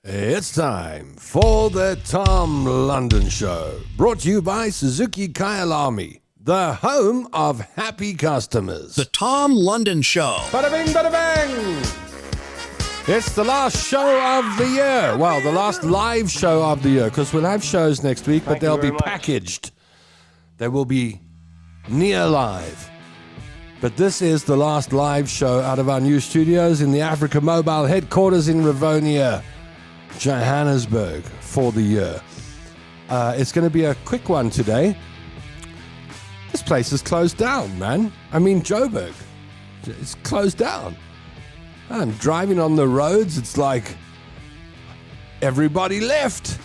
It's time for the Tom London Show, brought to you by Suzuki Kyalami, the home of happy customers. The Tom London Show. Bada bing, bada bang! It's the last show of the year. Well, the last live show of the year, because we'll have shows next week, but they'll be packaged. They will be near live. But this is the last live show out of our new studios in the Africa Mobile headquarters in Rivonia, Johannesburg, for the year. It's going to be a quick one today. This place is closed down, man. I mean, Joburg. It's closed down. I'm driving on the roads. It's like everybody left.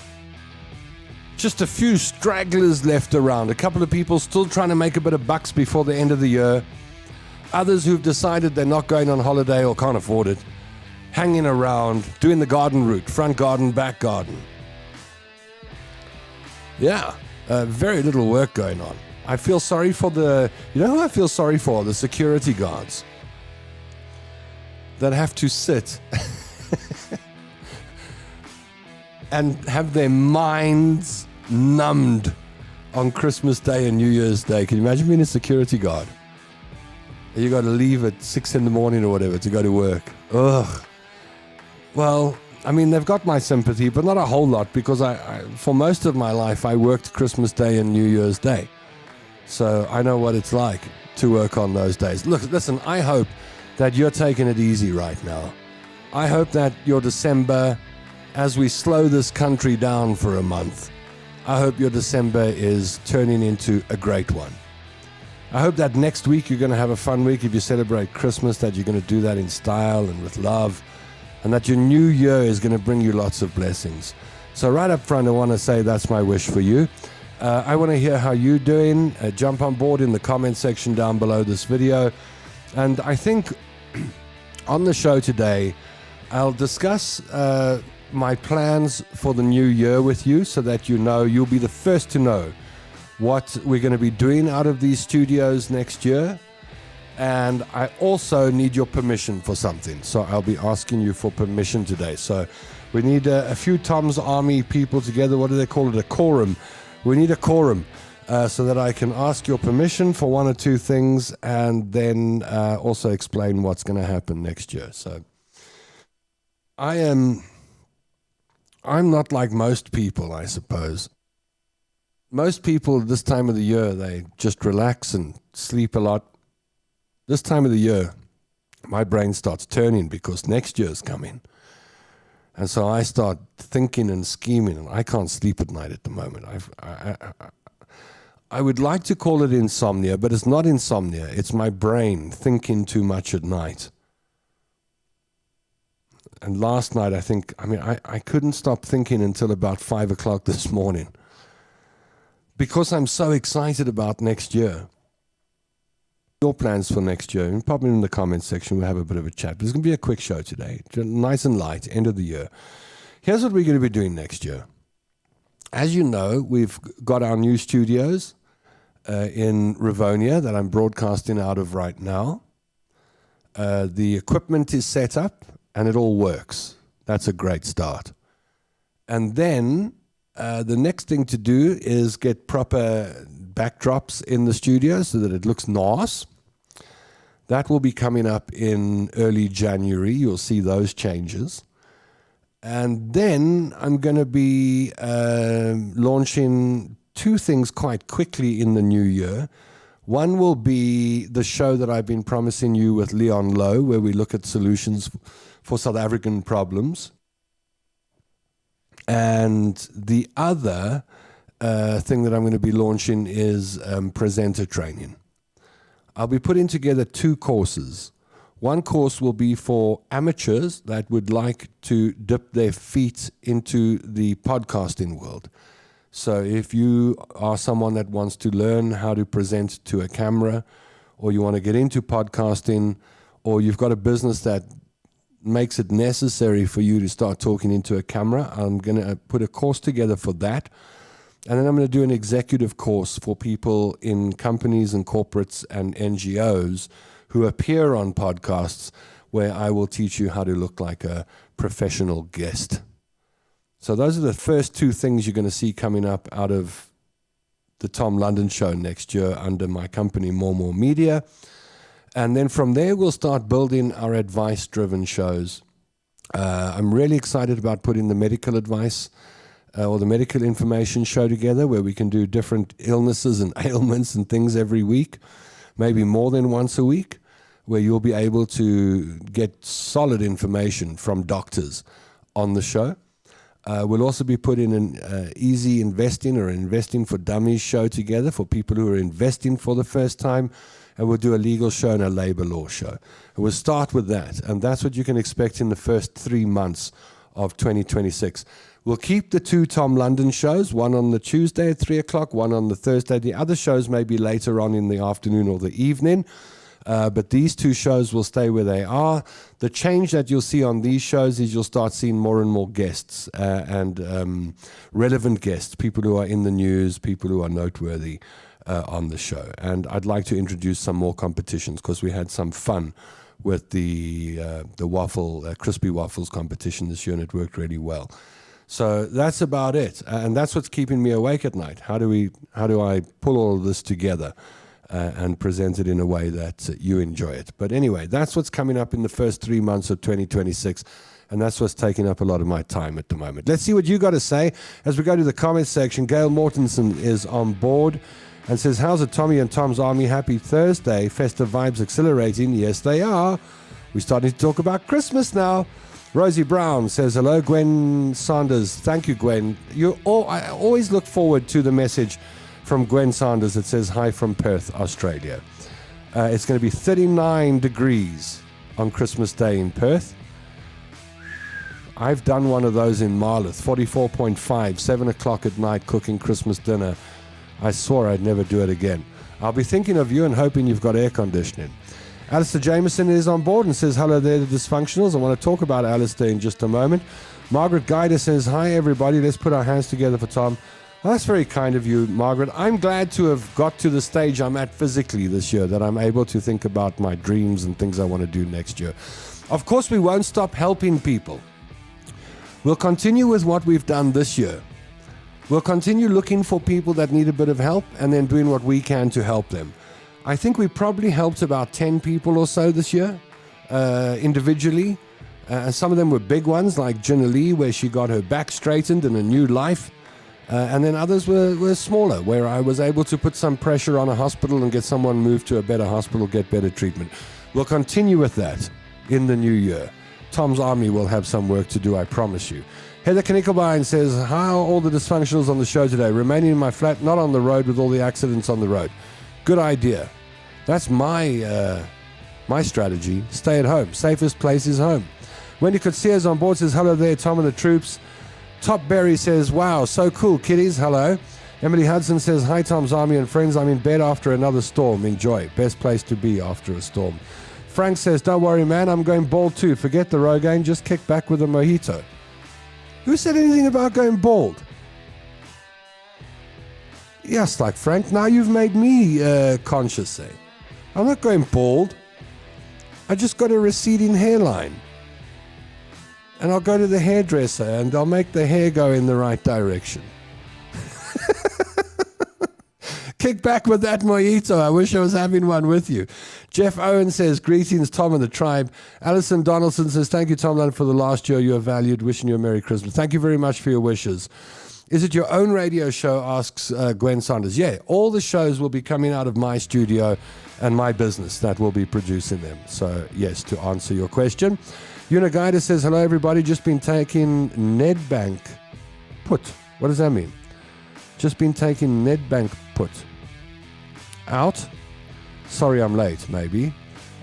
Just a few stragglers left around. A couple of people still trying to make a bit of bucks before the end of the year. Others who've decided they're not going on holiday or can't afford it. Hanging around, doing the garden route, front garden, back garden. Yeah, very little work going on. I feel sorry for you know who I feel sorry for? The security guards that have to sit and have their minds numbed on Christmas Day and New Year's Day. Can you imagine being a security guard? You got to leave at 6 in the morning or whatever to go to work. Ugh. Well, I mean, they've got my sympathy, but not a whole lot, because for most of my life, I worked Christmas Day and New Year's Day. So I know what it's like to work on those days. Look, listen, I hope that you're taking it easy right now. I hope that your December, as we slow this country down for a month, I hope your December is turning into a great one. I hope that next week you're going to have a fun week. If you celebrate Christmas, that you're going to do that in style and with love, and that your new year is going to bring you lots of blessings. So right up front, I want to say that's my wish for you. I want to hear how you're doing. Jump on board in the comment section down below this video. And I think on the show today, I'll discuss my plans for the new year with you, so that you'll be the first to know what we're going to be doing out of these studios next year. And I also need your permission for something. So I'll be asking you for permission today. So we need a few Tom's Army people together. What do they call it? A quorum. We need a quorum so that I can ask your permission for one or two things, and then also explain what's going to happen next year. So I'm not like most people, I suppose. Most people this time of the year, they just relax and sleep a lot. This time of the year, my brain starts turning because next year's coming. And so I start thinking and scheming, and I can't sleep at night at the moment. I would like to call it insomnia, but it's not insomnia. It's my brain thinking too much at night. And last night, I couldn't stop thinking until about 5 o'clock this morning, because I'm so excited about next year. Your plans for next year, and pop them in the comments section. We'll have a bit of a chat. There's going to be a quick show today, nice and light, end of the year. Here's what we're going to be doing next year. As you know, we've got our new studios in Rivonia that I'm broadcasting out of right now. The equipment is set up and it all works. That's a great start. And then the next thing to do is get proper backdrops in the studio so that it looks nice. That will be coming up in early January. You'll see those changes. And then I'm going to be launching two things quite quickly in the new year. One will be the show that I've been promising you with Leon Lowe, where we look at solutions for South African problems. And the other thing that I'm going to be launching is presenter training. I'll be putting together two courses. One course will be for amateurs that would like to dip their feet into the podcasting world. So if you are someone that wants to learn how to present to a camera, or you want to get into podcasting, or you've got a business that makes it necessary for you to start talking into a camera, I'm going to put a course together for that. And then I'm going to do an executive course for people in companies and corporates and NGOs who appear on podcasts, where I will teach you how to look like a professional guest. So those are the first two things you're going to see coming up out of the Tom London Show next year under my company, More Media. And then from there, we'll start building our advice-driven shows. I'm really excited about putting the medical advice or the medical information show together, where we can do different illnesses and ailments and things every week, maybe more than once a week, where you'll be able to get solid information from doctors on the show. We'll also be putting an easy investing or investing for dummies show together for people who are investing for the first time. And we'll do a legal show and a labor law show. And we'll start with that. And that's what you can expect in the first 3 months of 2026. We'll keep the two Tom London shows, one on the Tuesday at 3 o'clock, one on the Thursday. The other shows may be later on in the afternoon or the evening. But these two shows will stay where they are. The change that you'll see on these shows is you'll start seeing more and more guests and relevant guests, people who are in the news, people who are noteworthy on the show. And I'd like to introduce some more competitions because we had some fun with the crispy waffles competition this year, and it worked really well. So that's about it, and that's what's keeping me awake at night. How do I pull all of this together and present it in a way that you enjoy it? But anyway, that's what's coming up in the first 3 months of 2026. And that's what's taking up a lot of my time at the moment. Let's see what you got to say as we go to the comments section. Gail Mortensen is on board and says, how's it, Tommy and Tom's Army? Happy Thursday. Festive vibes accelerating. Yes, they are. We're starting to talk about Christmas now. Rosie Brown says, hello, Gwen Sanders. Thank you, Gwen. I always look forward to the message from Gwen Sanders that says, hi from Perth, Australia. It's going to be 39 degrees on Christmas Day in Perth. I've done one of those in Marloth, 44.5, 7 o'clock at night cooking Christmas dinner. I swore I'd never do it again. I'll be thinking of you and hoping you've got air conditioning. Alistair Jameson is on board and says, hello there, the Dysfunctionals. I want to talk about Alistair in just a moment. Margaret Guider says, hi, everybody. Let's put our hands together for Tom. Well, that's very kind of you, Margaret. I'm glad to have got to the stage I'm at physically this year, that I'm able to think about my dreams and things I want to do next year. Of course, we won't stop helping people. We'll continue with what we've done this year. We'll continue looking for people that need a bit of help and then doing what we can to help them. I think we probably helped about 10 people or so this year, individually. Some of them were big ones, like Gina Lee, where she got her back straightened and a new life. And then others were smaller, where I was able to put some pressure on a hospital and get someone moved to a better hospital, get better treatment. We'll continue with that in the new year. Tom's Army will have some work to do, I promise you. Heather Knickelbein says, how are all the Dysfunctionals on the show today? Remaining in my flat, not on the road with all the accidents on the road. Good idea. That's my strategy. Stay at home. Safest place is home. Wendy Coetzee on board says, hello there, Tom and the troops. Top Berry says, wow, so cool, kiddies. Hello. Emily Hudson says, hi, Tom's Army and friends. I'm in bed after another storm. Enjoy. Best place to be after a storm. Frank says, don't worry, man. I'm going bald too. Forget the Rogaine. Just kick back with a mojito. Who said anything about going bald? Yes, like Frank. Now you've made me conscious, eh? I'm not going bald. I just got a receding hairline. And I'll go to the hairdresser and I'll make the hair go in the right direction. Kick back with that mojito. I wish I was having one with you. Jeff Owen says, greetings, Tom and the tribe. Alison Donaldson says, thank you, Tom London, for the last year you are valued. Wishing you a Merry Christmas. Thank you very much for your wishes. Is it your own radio show, asks Gwen Sanders. Yeah, all the shows will be coming out of my studio and my business that will be producing them. So, yes, to answer your question. Unagaida says, hello, everybody. Just been taking Nedbank put. What does that mean? Just been taking Nedbank put. Out. Sorry I'm late, maybe.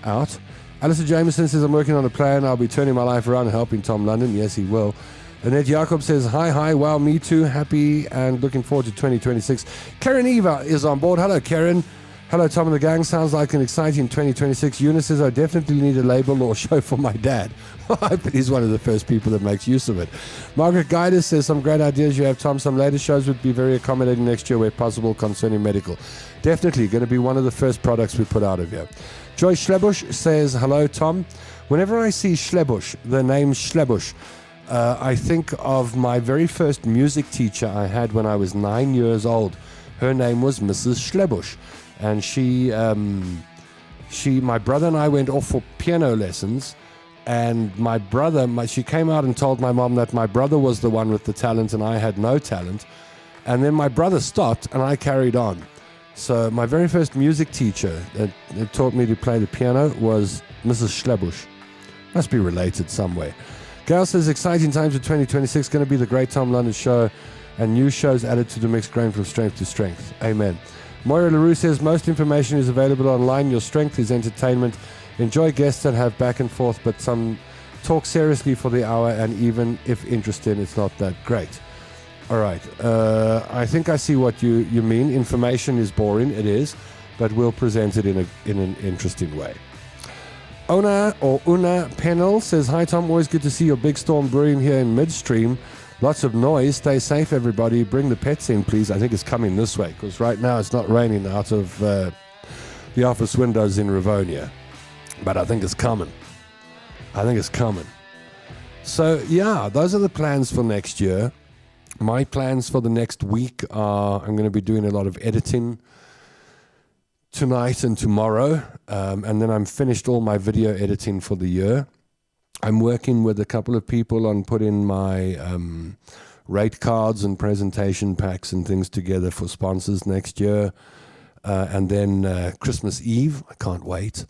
Out. Alistair Jameson says, I'm working on a plan. I'll be turning my life around and helping Tom London. Yes, he will. Annette Jacob says, hi, wow, me too. Happy and looking forward to 2026. Karen Eva is on board. Hello, Karen. Hello, Tom and the gang. Sounds like an exciting 2026. Eunice says, I definitely need a labor law show for my dad. I bet he's one of the first people that makes use of it. Margaret Guider says, some great ideas you have, Tom. Some later shows would be very accommodating next year where possible concerning medical. Definitely going to be one of the first products we put out of here. Joyce Schlebusch says, hello, Tom. Whenever I see Schlebusch, the name Schlebusch, I think of my very first music teacher I had when I was 9 years old. Her name was Mrs. Schlebusch, and my brother and I went off for piano lessons, and she came out and told my mom that my brother was the one with the talent and I had no talent, and then my brother stopped and I carried on. So my very first music teacher that taught me to play the piano was Mrs. Schlebusch. Must be related some way. Gail says, exciting times of 2026, going to be the Great Tom London Show, and new shows added to the mix, growing from strength to strength. Amen. Moira LaRue says, most information is available online. Your strength is entertainment. Enjoy guests and have back and forth, but some talk seriously for the hour, and even if interesting, it's not that great. All right. I think I see what you mean. Information is boring. It is, but we'll present it in an interesting way. Una Pennell says, hi Tom, always good to see your big storm brewing here in midstream. Lots of noise. Stay safe, everybody. Bring the pets in, please. I think it's coming this way, because right now it's not raining out of the office windows in Rivonia. But I think it's coming. So, yeah, those are the plans for next year. My plans for the next week are I'm going to be doing a lot of editing tonight and tomorrow. And then I'm finished all my video editing for the year. I'm working with a couple of people on putting my rate cards and presentation packs and things together for sponsors next year. And then Christmas Eve, I can't wait.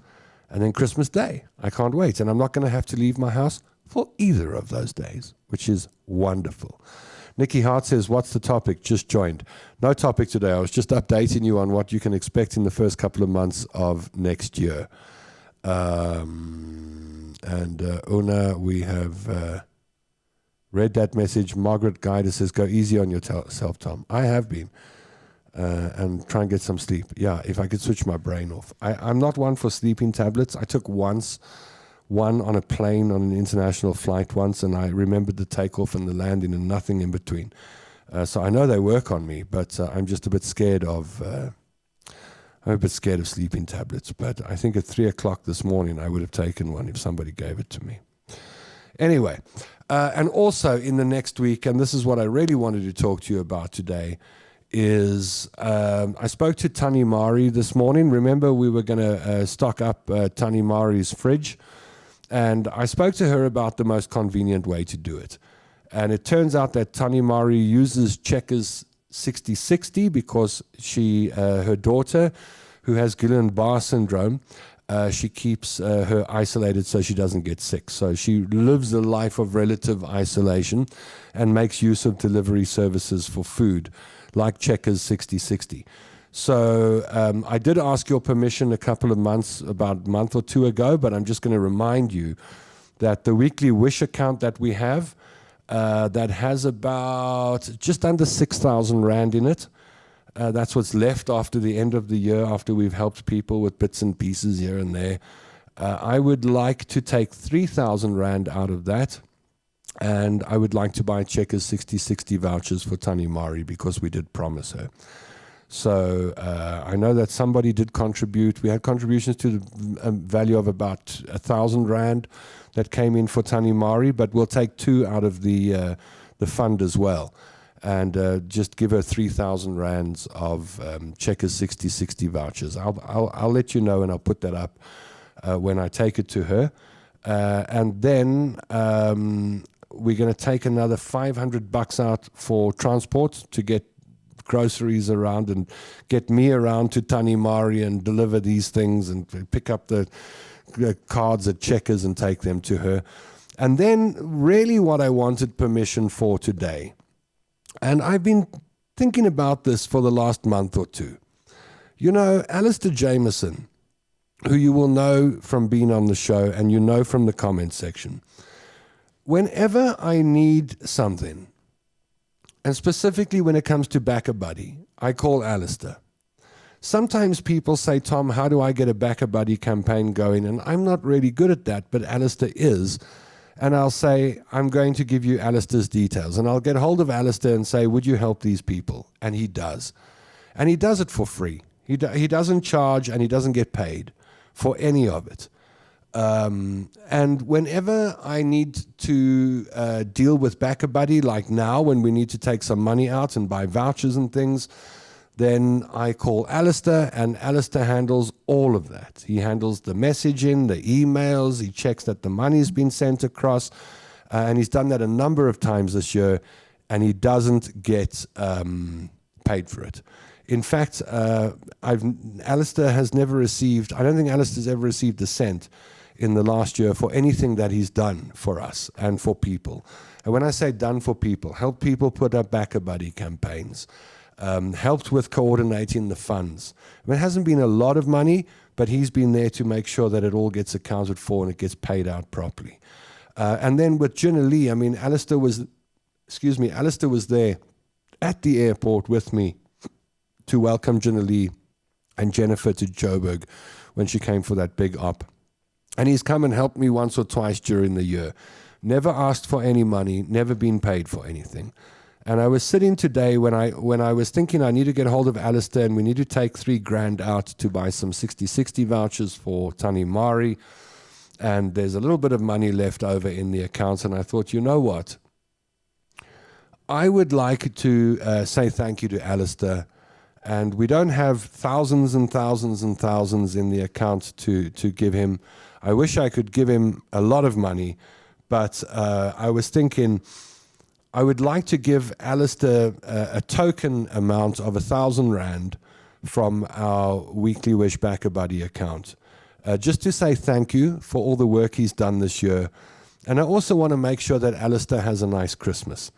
And then Christmas Day, I can't wait. And I'm not going to have to leave my house for either of those days, which is wonderful. Nikki Hart says, what's the topic? Just joined. No topic today. I was just updating you on what you can expect in the first couple of months of next year. Una, we have read that message. Margaret Guider says, go easy on yourself, Tom. I have been. And try and get some sleep. Yeah, if I could switch my brain off. I'm not one for sleeping tablets. I took one on a plane on an international flight once, and I remembered the takeoff and the landing and nothing in between. So I know they work on me, but I'm just a bit scared of sleeping tablets. But I think at 3 o'clock this morning I would have taken one if somebody gave it to me. Anyway, and also in the next week, and this is what I really wanted to talk to you about today, is I spoke to Tani Mari this morning. Remember, we were going to stock up Tani Mari's fridge, and I spoke to her about the most convenient way to do it. And it turns out that Tani Mari uses Checkers 6060 because her daughter, who has Guillain-Barré syndrome, she keeps her isolated so she doesn't get sick. So she lives a life of relative isolation and makes use of delivery services for food, like Checkers 6060. So I did ask your permission about a month or two ago, but I'm just going to remind you that the weekly Wish account that we have, that has about just under 6,000 Rand in it. That's what's left after the end of the year, after we've helped people with bits and pieces here and there. I would like to take 3,000 Rand out of that. And I would like to buy Checkers 6060 vouchers for Tani Mari because we did promise her. So I know that somebody did contribute. We had contributions to the value of about 1,000 Rand that came in for Tani Mari, but we'll take 2 out of the fund as well, and just give her 3,000 Rands of Checkers 6060 vouchers. I'll let you know, and I'll put that up when I take it to her. And then we're going to take another $500 out for transport to get groceries around and get me around to Tani Mari and deliver these things and pick up the cards at Checkers and take them to her. And then really what I wanted permission for today, and I've been thinking about this for the last month or two. You know, Alistair Jameson, who you will know from being on the show and you know from the comment section, whenever I need something, and specifically when it comes to BackaBuddy, I call Alistair. Sometimes people say, Tom, how do I get a BackaBuddy campaign going? And I'm not really good at that, but Alistair is. And I'll say, I'm going to give you Alistair's details. And I'll get hold of Alistair and say, would you help these people? And he does. And he does it for free. He doesn't charge and he doesn't get paid for any of it. And whenever I need to deal with BackaBuddy, like now when we need to take some money out and buy vouchers and things, then I call Alistair, and Alistair handles all of that. He handles the messaging, the emails, he checks that the money's been sent across, and he's done that a number of times this year, and he doesn't get paid for it. In fact, Alistair has never received, I don't think Alistair's ever received a cent in the last year for anything that he's done for us and for people. And when I say done for people, help people put up BackaBuddy campaigns, helped with coordinating the funds. I mean, it hasn't been a lot of money, but he's been there to make sure that it all gets accounted for and it gets paid out properly. And then with Gina Lee, I mean, Alistair was there at the airport with me to welcome Gina Lee and Jennifer to Joburg when she came for that big op. And he's come and helped me once or twice during the year. Never asked for any money, never been paid for anything. And I was sitting today when I was thinking I need to get hold of Alistair and we need to take $3,000 out to buy some 60/60 vouchers for Tani Mari. And there's a little bit of money left over in the accounts. And I thought, you know what? I would like to say thank you to Alistair. And we don't have thousands and thousands and thousands in the account to give him. I wish I could give him a lot of money, but I was thinking I would like to give Alistair a token amount of 1,000 Rand from our Weekly Wish BackaBuddy account, just to say thank you for all the work he's done this year. And I also want to make sure that Alistair has a nice Christmas.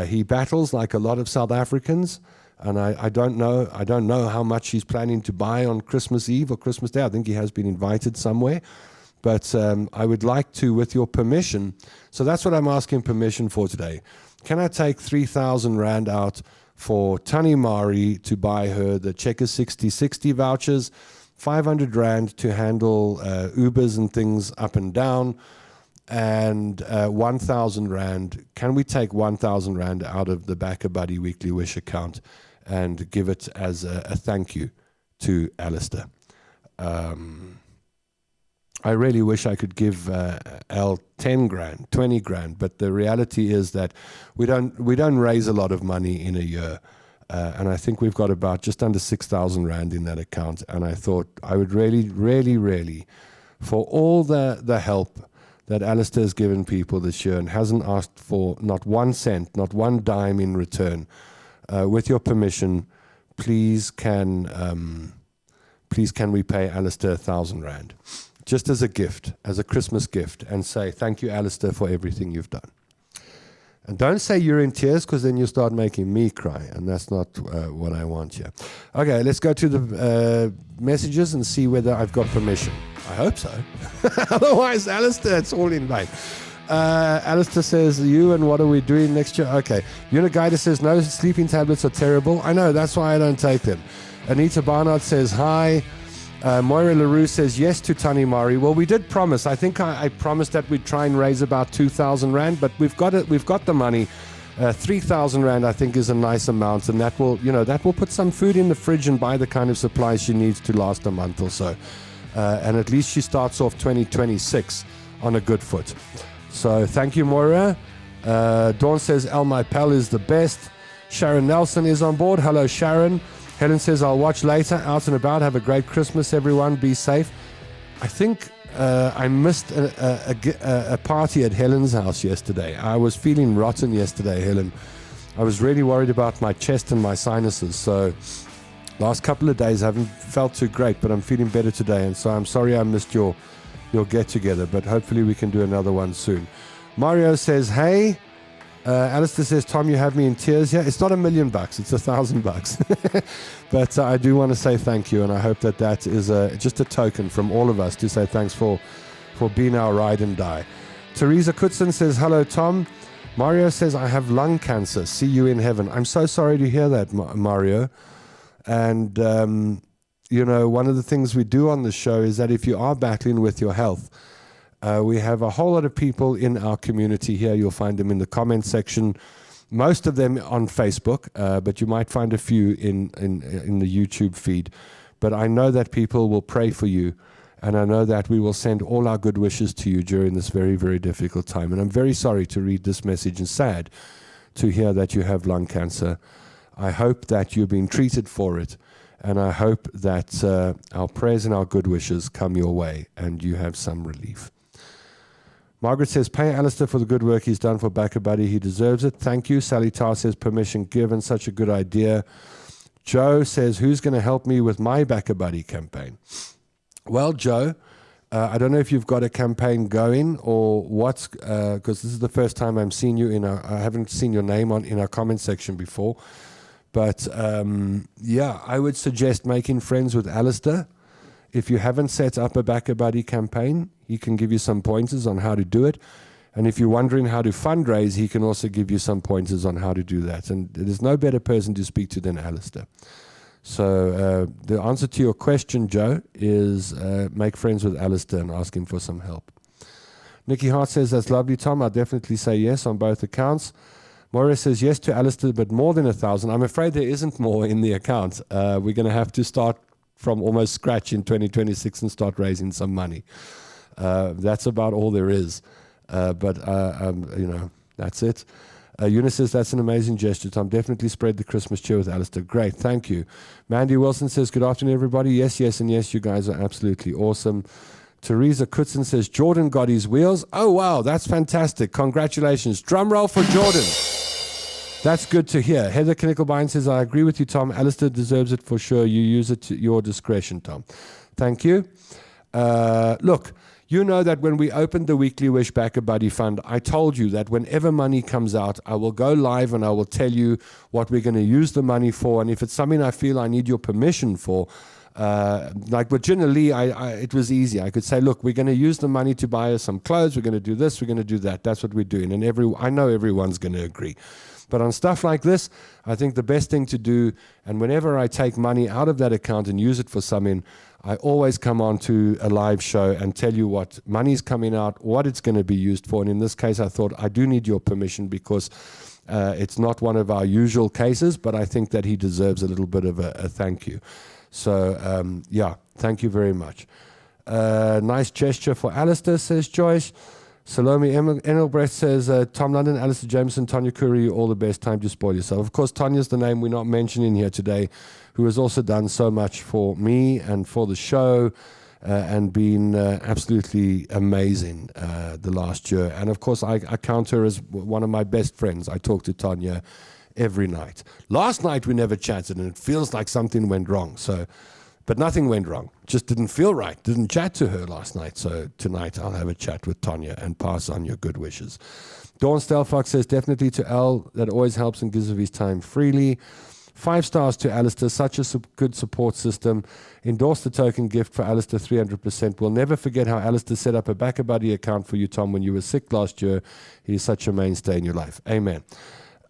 He battles like a lot of South Africans, and I don't know how much he's planning to buy on Christmas Eve or Christmas Day. I think he has been invited somewhere. But I would like to, with your permission, so that's what I'm asking permission for today. Can I take 3,000 Rand out for Tani Mari to buy her the Checkers 60/60 vouchers, 500 Rand to handle Ubers and things up and down, and 1,000 Rand. Can we take 1,000 Rand out of the BackaBuddy Weekly Wish account and give it as a thank you to Alistair? I really wish I could give Al 10 grand, 20 grand, but the reality is that we don't raise a lot of money in a year, and I think we've got about just under 6,000 Rand in that account. And I thought I would really, for all the help that Alistair has given people this year and hasn't asked for not 1 cent, not 1 dime in return, with your permission, please can we pay Alistair 1,000 Rand? Just as a gift, as a Christmas gift, and say, thank you, Alistair, for everything you've done. And don't say you're in tears, because then you start making me cry, and that's not what I want here. Okay, let's go to the messages and see whether I've got permission. I hope so. Otherwise, Alistair, it's all in vain. Alistair says, you and what are we doing next year? Okay. Uniguida says, no, sleeping tablets are terrible. I know, that's why I don't take them. Anita Barnard says, hi. Moira LaRue says yes to Tani Mari. Well, we did promise. I think I promised that we'd try and raise about 2,000 Rand, but we've got it. We've got the money. 3,000 Rand, I think, is a nice amount, and that will put some food in the fridge and buy the kind of supplies she needs to last a month or so. And at least she starts off 2026 on a good foot. So thank you, Moira. Dawn says El My Pal is the best. Sharon Nelson is on board. Hello, Sharon. Helen says, I'll watch later, out and about. Have a great Christmas, everyone. Be safe. I think I missed a party at Helen's house yesterday. I was feeling rotten yesterday, Helen. I was really worried about my chest and my sinuses. So last couple of days I haven't felt too great, but I'm feeling better today. And so I'm sorry I missed your get-together, but hopefully we can do another one soon. Mario says, hey. Alistair says, Tom, you have me in tears here. It's not $1 million, it's $1,000. But I do want to say thank you, and I hope that is just a token from all of us to say thanks for being our ride and die. Teresa Kutson says, hello, Tom. Mario says, I have lung cancer. See you in heaven. I'm so sorry to hear that, Mario. And, one of the things we do on the show is that if you are battling with your health, we have a whole lot of people in our community here. You'll find them in the comment section. Most of them on Facebook, but you might find a few in the YouTube feed. But I know that people will pray for you And I know that we will send all our good wishes to you during this very, very difficult time. And I'm very sorry to read this message and sad to hear that you have lung cancer. I hope that you're being treated for it. And I hope that our prayers and our good wishes come your way and you have some relief. Margaret says, pay Alistair for the good work he's done for BackaBuddy. He deserves it. Thank you. Sally Tarr says, permission given. Such a good idea. Joe says, who's going to help me with my BackaBuddy campaign? Well, Joe, I don't know if you've got a campaign going or what's, because this is the first time I'm seeing you I haven't seen your name in our comment section before. But yeah, I would suggest making friends with Alistair. If you haven't set up a BackaBuddy campaign, he can give you some pointers on how to do it. And if you're wondering how to fundraise, he can also give you some pointers on how to do that. And there's no better person to speak to than Alistair. So the answer to your question, Joe, is make friends with Alistair and ask him for some help. Nikki Hart says, that's lovely, Tom. I'll definitely say yes on both accounts. Moira says, yes to Alistair, but more than 1,000. I'm afraid there isn't more in the account. We're going to have to start from almost scratch in 2026 and start raising some money. That's about all there is. But that's it. Eunice says, that's an amazing gesture, Tom. Definitely spread the Christmas cheer with Alistair. Great, thank you. Mandy Wilson says, good afternoon, everybody. Yes, yes, and yes, you guys are absolutely awesome. Teresa Kutzen says, Jordan got his wheels. Oh, wow, that's fantastic. Congratulations. Drum roll for Jordan. That's good to hear. Heather Knickelbein says, I agree with you, Tom. Alistair deserves it for sure. You use it to your discretion, Tom. Thank you. Look, you know that when we opened the Weekly Wish BackaBuddy Fund, I told you that whenever money comes out, I will go live and I will tell you what we're going to use the money for. And if it's something I feel I need your permission for, like with Gina Lee, it was easy. I could say, look, we're going to use the money to buy us some clothes. We're going to do this. We're going to do that. That's what we're doing. And I know everyone's going to agree. But on stuff like this, I think the best thing to do, and whenever I take money out of that account and use it for something, I always come on to a live show and tell you what money's coming out, what it's going to be used for. And in this case, I thought I do need your permission because it's not one of our usual cases, but I think that he deserves a little bit of a thank you. So, yeah, thank you very much. Nice gesture for Alistair, says Joyce. Salome Engelbrecht says, Tom London, Alistair Jameson, Tonya Curry, all the best. Time to spoil yourself. Of course, Tonya's the name we're not mentioning here today, who has also done so much for me and for the show and been absolutely amazing the last year. And of course, I count her as one of my best friends. I talk to Tonya every night. Last night we never chatted and it feels like something went wrong. But nothing went wrong. Just didn't feel right. Didn't chat to her last night. So tonight I'll have a chat with Tonya and pass on your good wishes. Dawn Stelfox says, definitely to Al, that always helps and gives of his time freely. 5 stars to Alistair, such a good support system. Endorse the token gift for Alistair 300%. We'll never forget how Alistair set up a BackaBuddy account for you, Tom, when you were sick last year. He's such a mainstay in your life. Amen.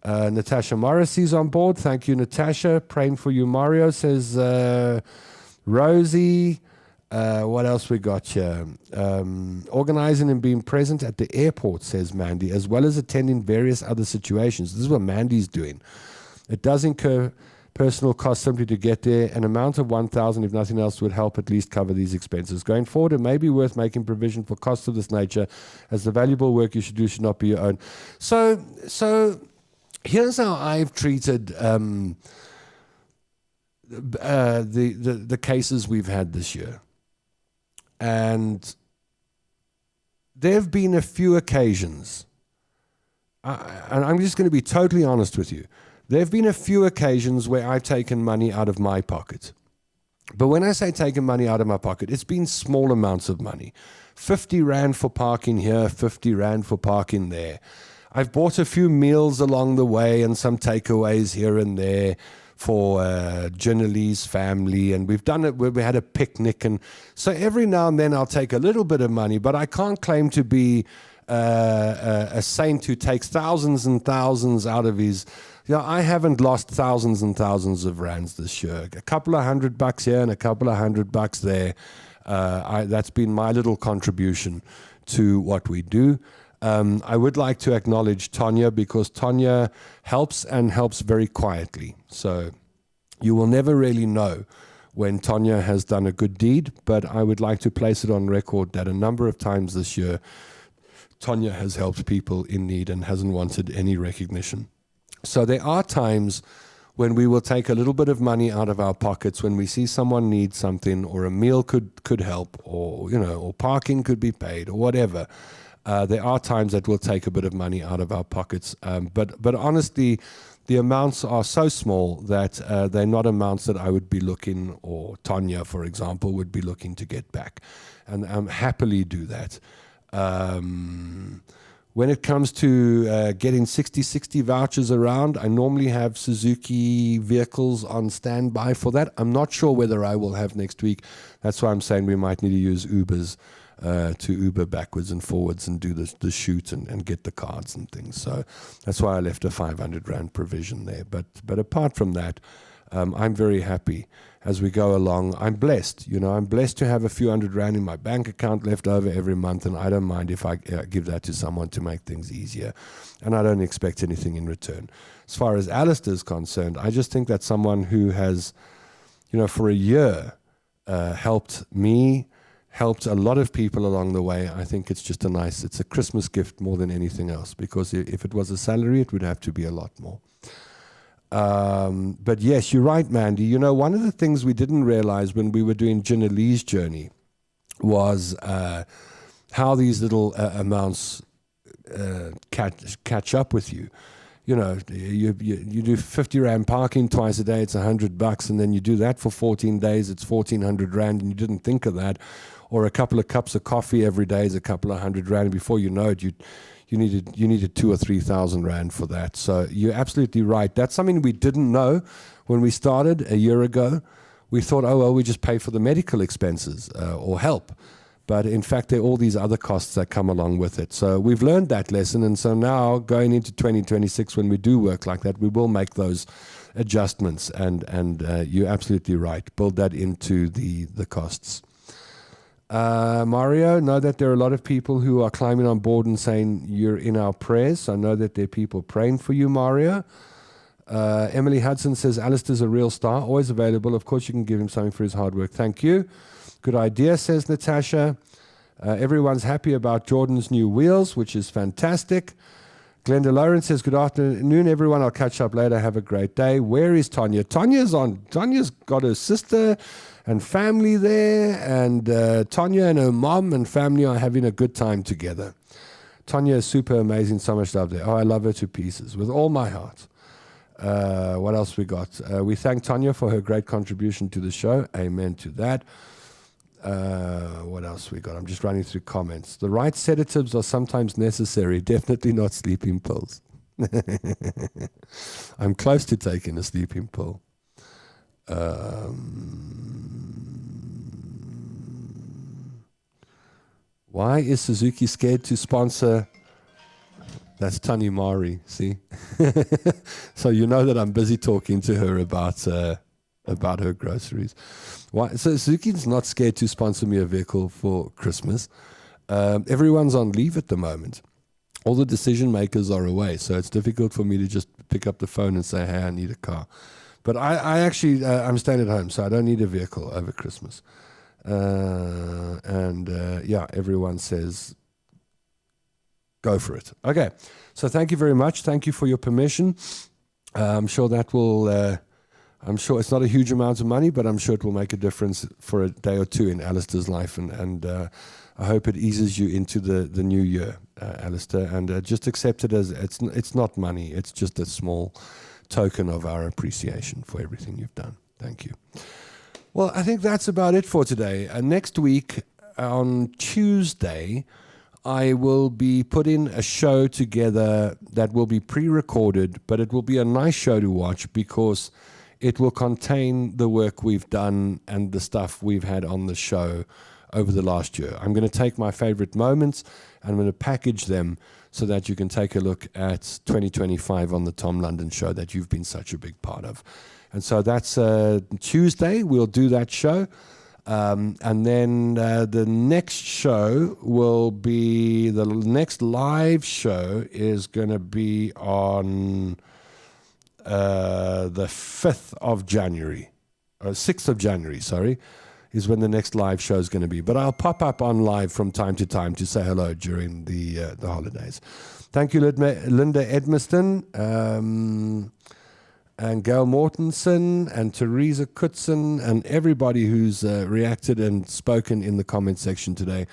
Natasha Morrissey's on board. Thank you, Natasha. Praying for you, Mario, says Rosie. What else we got here? Organizing and being present at the airport, says Mandy, as well as attending various other situations. This is what Mandy's doing. It does incur personal costs simply to get there. An amount of 1,000, if nothing else, would help at least cover these expenses. Going forward, it may be worth making provision for costs of this nature, as the valuable work you should do should not be your own. So here's how I've treated the cases we've had this year. And there have been a few occasions, and I'm just going to be totally honest with you. There have been a few occasions where I've taken money out of my pocket. But when I say taken money out of my pocket, it's been small amounts of money. 50 Rand for parking here, 50 Rand for parking there. I've bought a few meals along the way and some takeaways here and there for Ginalee's family, and we've done it where we had a picnic, and so every now and then I'll take a little bit of money, but I can't claim to be a saint who takes thousands and thousands out of his. I haven't lost thousands and thousands of rands this year. A couple of $100 here and a couple of $100 there. That's been my little contribution to what we do. I would like to acknowledge Tonya, because Tonya helps and helps very quietly. So you will never really know when Tonya has done a good deed, but I would like to place it on record that a number of times this year, Tonya has helped people in need and hasn't wanted any recognition. So there are times when we will take a little bit of money out of our pockets when we see someone need something, or a meal could help, or or parking could be paid, or whatever. There are times that we'll take a bit of money out of our pockets, but honestly, the amounts are so small that they're not amounts that I would be looking, or Tonya, for example, would be looking to get back, and happily do that. When it comes to getting 60/60 vouchers around, I normally have Suzuki vehicles on standby for that. I'm not sure whether I will have next week. That's why I'm saying we might need to use Ubers to Uber backwards and forwards and do the shoot and get the cards and things. So that's why I left a 500 Rand provision there. But apart from that, I'm very happy as we go along. I'm blessed. I'm blessed to have a few hundred Rand in my bank account left over every month, and I don't mind if I give that to someone to make things easier. And I don't expect anything in return. As far as Alistair is concerned, I just think that someone who has, for a year helped me, helped a lot of people along the way, I think it's just it's a Christmas gift more than anything else, because if it was a salary, it would have to be a lot more. But yes, you're right, Mandy. One of the things we didn't realize when we were doing Gina Lee's journey was how these little amounts catch up with you. You do 50 Rand parking twice a day, it's $100, and then you do that for 14 days, it's 1,400 Rand, and you didn't think of that. Or a couple of cups of coffee every day is a couple of $100 Rand. Before you know it, you needed 2,000 or 3,000 Rand for that. So you're absolutely right. That's something we didn't know when we started a year ago. We thought, oh, well, we just pay for the medical expenses or help. But in fact, there are all these other costs that come along with it. So we've learned that lesson. And so now going into 2026, when we do work like that, we will make those adjustments. And you're absolutely right. Build that into the costs. Mario, know that there are a lot of people who are climbing on board and saying you're in our prayers. I know that there are people praying for you, Mario. Emily Hudson says Alistair's a real star, always available. Of course, you can give him something for his hard work. Thank you. Good idea, says Natasha. Everyone's happy about Jordan's new wheels, which is fantastic. Glenda Lawrence says, good afternoon, everyone. I'll catch up later. Have a great day. Where is Tonya? Tonya's got her sister and family there, and Tonya and her mom and family are having a good time together. Tonya is super amazing. So much love there. Oh, I love her to pieces with all my heart. What else we got? We thank Tonya for her great contribution to the show. Amen to that. What else we got? I'm just running through comments. The right sedatives are sometimes necessary. Definitely not sleeping pills. I'm close to taking a sleeping pill. Why is Suzuki scared to sponsor? That's Tani Mari, see? So you know that I'm busy talking to her about her groceries. Why? So Suzuki's not scared to sponsor me a vehicle for Christmas. Everyone's on leave at the moment. All the decision makers are away, so it's difficult for me to just pick up the phone and say, hey, I need a car. But I actually, I'm staying at home, so I don't need a vehicle over Christmas. Everyone says, go for it. Okay, so thank you very much. Thank you for your permission. I'm sure that will, I'm sure it's not a huge amount of money, but I'm sure it will make a difference for a day or two in Alistair's life. And I hope it eases you into the new year, Alistair. And just accept it as it's not money. It's just a small token of our appreciation for everything you've done. Thank you. Well, I think that's about it for today. Next week, on Tuesday, I will be putting a show together that will be pre-recorded, but it will be a nice show to watch because it will contain the work we've done and the stuff we've had on the show over the last year. I'm going to take my favorite moments and I'm going to package them so that you can take a look at 2025 on the Tom London Show that you've been such a big part of. And so that's Tuesday. We'll do that show. And then the next show will be, the next live show is going to be on the 5th of January. 6th of January, sorry, is when the next live show is going to be. But I'll pop up on live from time to time to say hello during the holidays. Thank you, Linda Edmiston, and Gail Mortensen, and Teresa Kutzen, and everybody who's reacted and spoken in the comment section today.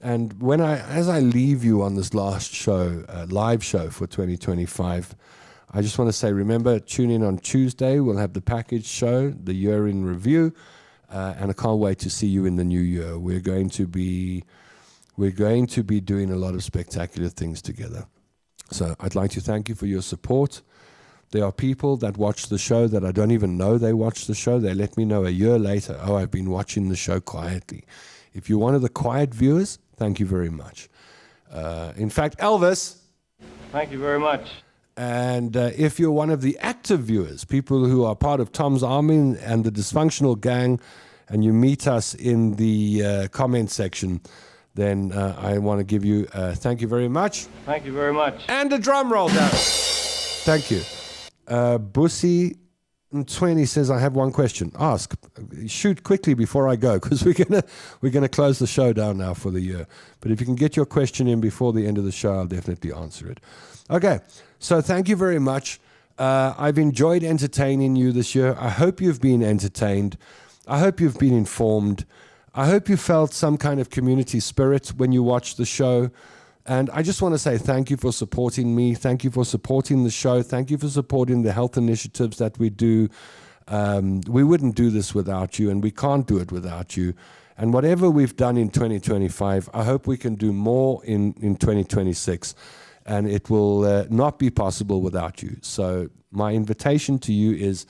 And as I leave you on this last show, live show for 2025, I just want to say, remember, tune in on Tuesday. We'll have the package show, the year in review, and I can't wait to see you in the new year. We're going to be doing a lot of spectacular things together. So I'd like to thank you for your support. There are people that watch the show that I don't even know they watch the show. They let me know a year later, oh, I've been watching the show quietly. If you're one of the quiet viewers, thank you very much. In fact, Elvis. Thank you very much. And if you're one of the active viewers, people who are part of Tom's Army and the Dysfunctional Gang, and you meet us in the comment section, then I want to give you thank you very much. Thank you very much. And a drum roll, Darren. Thank you. Bussy 20 says, I have one question. Ask. Shoot quickly before I go, because we're gonna close the show down now for the year. But if you can get your question in before the end of the show, I'll definitely answer it. Okay, so thank you very much. I've enjoyed entertaining you this year. I hope you've been entertained. I hope you've been informed. I hope you felt some kind of community spirit when you watched the show. And I just want to say thank you for supporting me. Thank you for supporting the show. Thank you for supporting the health initiatives that we do. We wouldn't do this without you, and we can't do it without you. And whatever we've done in 2025, I hope we can do more in 2026. And it will not be possible without you. So my invitation to you is,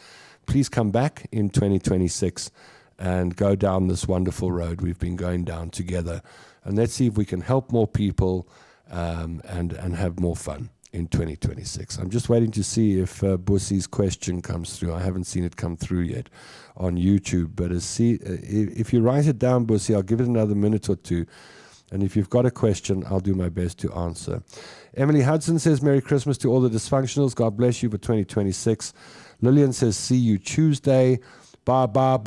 please come back in 2026 and go down this wonderful road we've been going down together. And let's see if we can help more people and have more fun in 2026. I'm just waiting to see if Bussy's question comes through. I haven't seen it come through yet on YouTube. But if you write it down, Bussy, I'll give it another minute or two. And if you've got a question, I'll do my best to answer. Emily Hudson says, Merry Christmas to all the dysfunctionals. God bless you for 2026. Lillian says, see you Tuesday. Barbara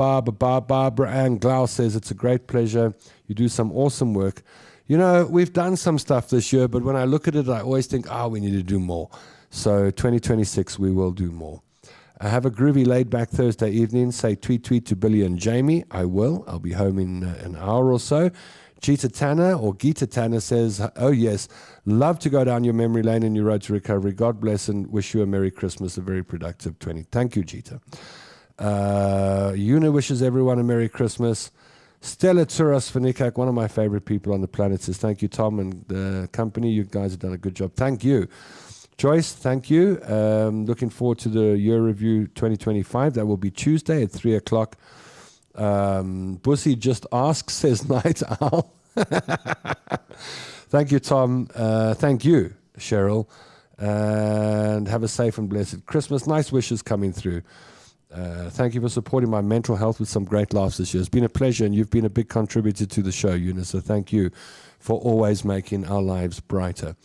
Ann Glaus says, it's a great pleasure. You do some awesome work. You know, we've done some stuff this year, but when I look at it, I always think, we need to do more. So 2026, we will do more. I have a groovy laid-back Thursday evening. Say tweet to Billy and Jamie. I will. I'll be home in an hour or so. Gita Tanner says, oh yes, love to go down your memory lane and your road to recovery. God bless and wish you a Merry Christmas, a very productive 20. Thank you, Gita. Una wishes everyone a Merry Christmas. Stella Turas Fanikak, one of my favorite people on the planet, says, thank you, Tom and the company. You guys have done a good job. Thank you. Joyce, thank you. Looking forward to the year review 2025. That will be Tuesday at 3 o'clock. Bussy just asks, says Night Owl. Thank you, Tom. Thank you, Cheryl. And have a safe and blessed Christmas. Nice wishes coming through. Thank you for supporting my mental health with some great laughs this year. It's been a pleasure, and you've been a big contributor to the show, Eunice. So thank you for always making our lives brighter.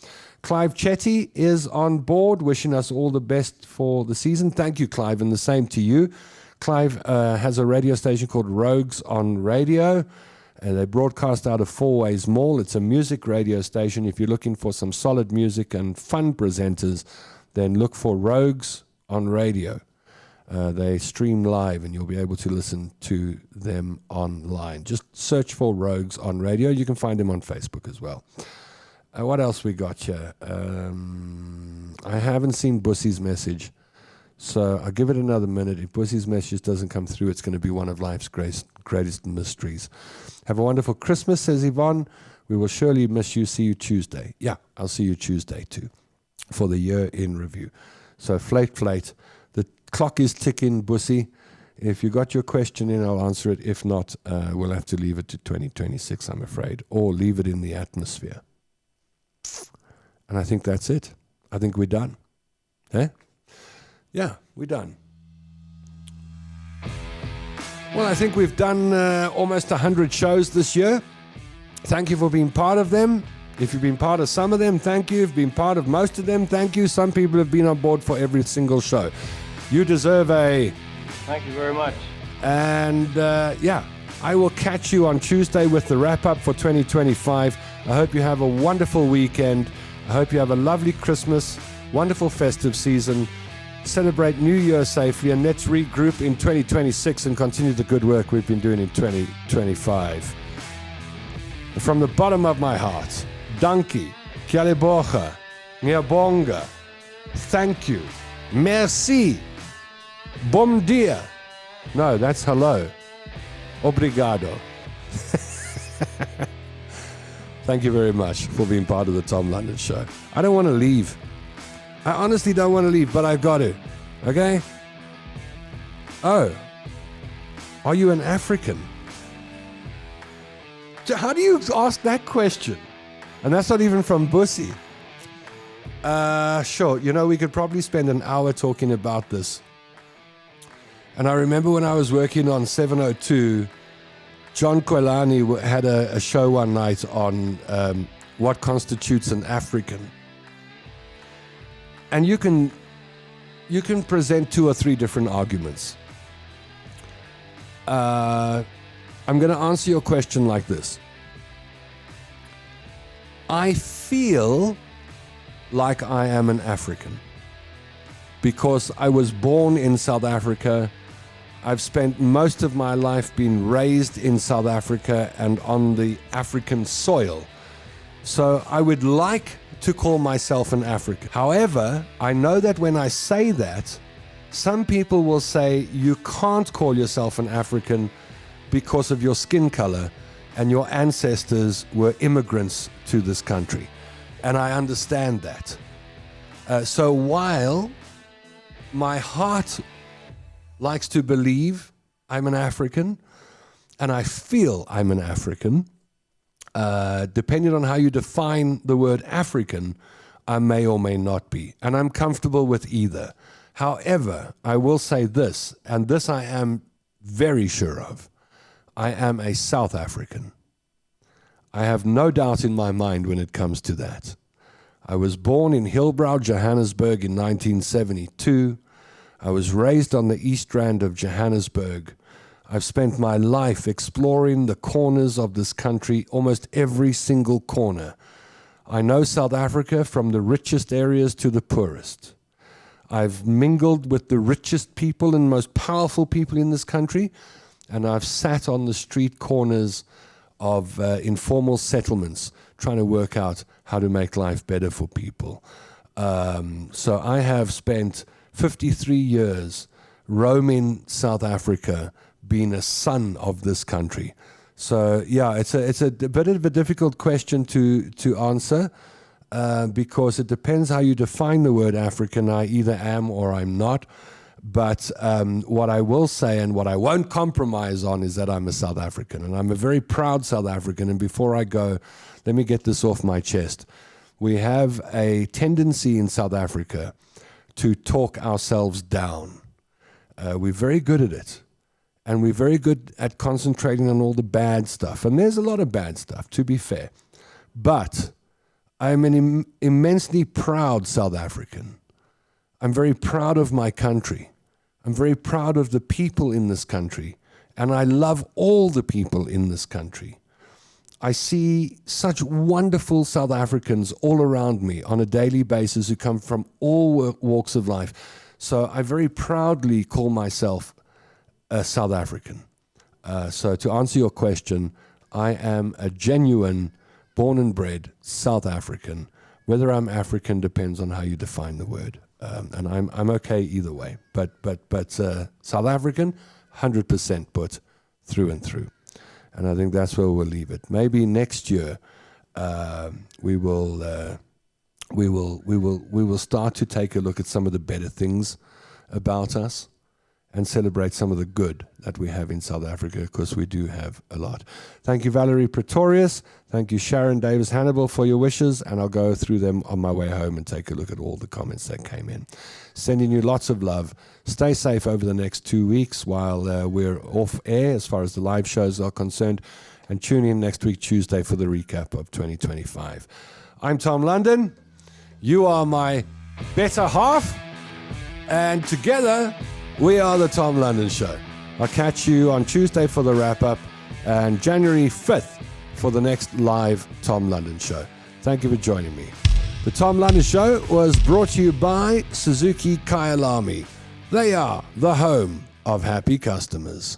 Clive Chetty is on board, wishing us all the best for the season. Thank you, Clive, and the same to you. Clive has a radio station called Rogues on Radio, and they broadcast out of Four Ways Mall. It's a music radio station. If you're looking for some solid music and fun presenters, then look for Rogues on Radio. They stream live, and you'll be able to listen to them online. Just search for Rogues on Radio. You can find them on Facebook as well. What else we got here? I haven't seen Bussy's message, so I'll give it another minute. If Bussy's message doesn't come through, it's going to be one of life's greatest mysteries. Have a wonderful Christmas, says Yvonne. We will surely miss you. See you Tuesday. Yeah, I'll see you Tuesday too for the year in review. So flate. The clock is ticking, Bussy. If you got your question in, I'll answer it. If not, we'll have to leave it to 2026, I'm afraid, or leave it in the atmosphere. And I think that's it. I think we're done. Eh? Yeah, we're done. Well, I think we've done almost 100 shows this year. Thank you for being part of them. If you've been part of some of them, thank you. If you've been part of most of them, thank you. Some people have been on board for every single show. You deserve a... Thank you very much. And I will catch you on Tuesday with the wrap-up for 2025. I hope you have a wonderful weekend. I hope you have a lovely Christmas, wonderful festive season. Celebrate New Year safely, and let's regroup in 2026 and continue the good work we've been doing in 2025. From the bottom of my heart, dankie, kialebocha, ngiyabonga, thank you, merci, bom dia. No, that's hello. Obrigado. Thank you very much for being part of the Tom London Show. I don't want to leave. I honestly don't want to leave, but I've got to. Okay? Oh. Are you an African? How do you ask that question? And that's not even from Bussy. Sure. You know, we could probably spend an hour talking about this. And I remember when I was working on 702, John Kwelani had a show one night on what constitutes an African. And you can present 2 or 3 different arguments. I'm going to answer your question like this. I feel like I am an African because I was born in South Africa. I've spent most of my life being raised in South Africa and on the African soil. So I would like to call myself an African. However, I know that when I say that, some people will say you can't call yourself an African because of your skin color and your ancestors were immigrants to this country. And I understand that. So while my heart likes to believe I'm an African and I feel I'm an African, depending on how you define the word African, I may or may not be. And I'm comfortable with either. However, I will say this, and this I am very sure of. I am a South African. I have no doubt in my mind when it comes to that. I was born in Hillbrow, Johannesburg in 1972. I was raised on the East Rand of Johannesburg. I've spent my life exploring the corners of this country, almost every single corner. I know South Africa from the richest areas to the poorest. I've mingled with the richest people and most powerful people in this country, and I've sat on the street corners of informal settlements trying to work out how to make life better for people. So I have spent 53 years roaming South Africa, being a son of this country. So yeah, it's a bit of a difficult question to answer because it depends how you define the word African. I either am or I'm not. But what I will say and what I won't compromise on is that I'm a South African, and I'm a very proud South African. And before I go, let me get this off my chest. We have a tendency in South Africa to talk ourselves down. We're very good at it. And we're very good at concentrating on all the bad stuff. And there's a lot of bad stuff, to be fair. But I'm an immensely proud South African. I'm very proud of my country. I'm very proud of the people in this country. And I love all the people in this country. I see such wonderful South Africans all around me on a daily basis who come from all walks of life. So I very proudly call myself a South African. So to answer your question, I am a genuine, born and bred South African. Whether I'm African depends on how you define the word. And I'm okay either way. But South African, 100% put through and through. And I think that's where we'll leave it. Maybe next year we will start to take a look at some of the better things about us and celebrate some of the good that we have in South Africa, because we do have a lot. Thank you, Valerie Pretorius. Thank you, Sharon Davis Hannibal, for your wishes, and I'll go through them on my way home and take a look at all the comments that came in. Sending you lots of love. Stay safe over the next 2 weeks while we're off air as far as the live shows are concerned, and tune in next week, Tuesday, for the recap of 2025. I'm Tom London. You are my better half, and together we are the Tom London Show. I'll catch you on Tuesday for the wrap-up and January 5th for the next live Tom London show. Thank you for joining me. The Tom London Show was brought to you by Suzuki Kyalami. They are the home of happy customers.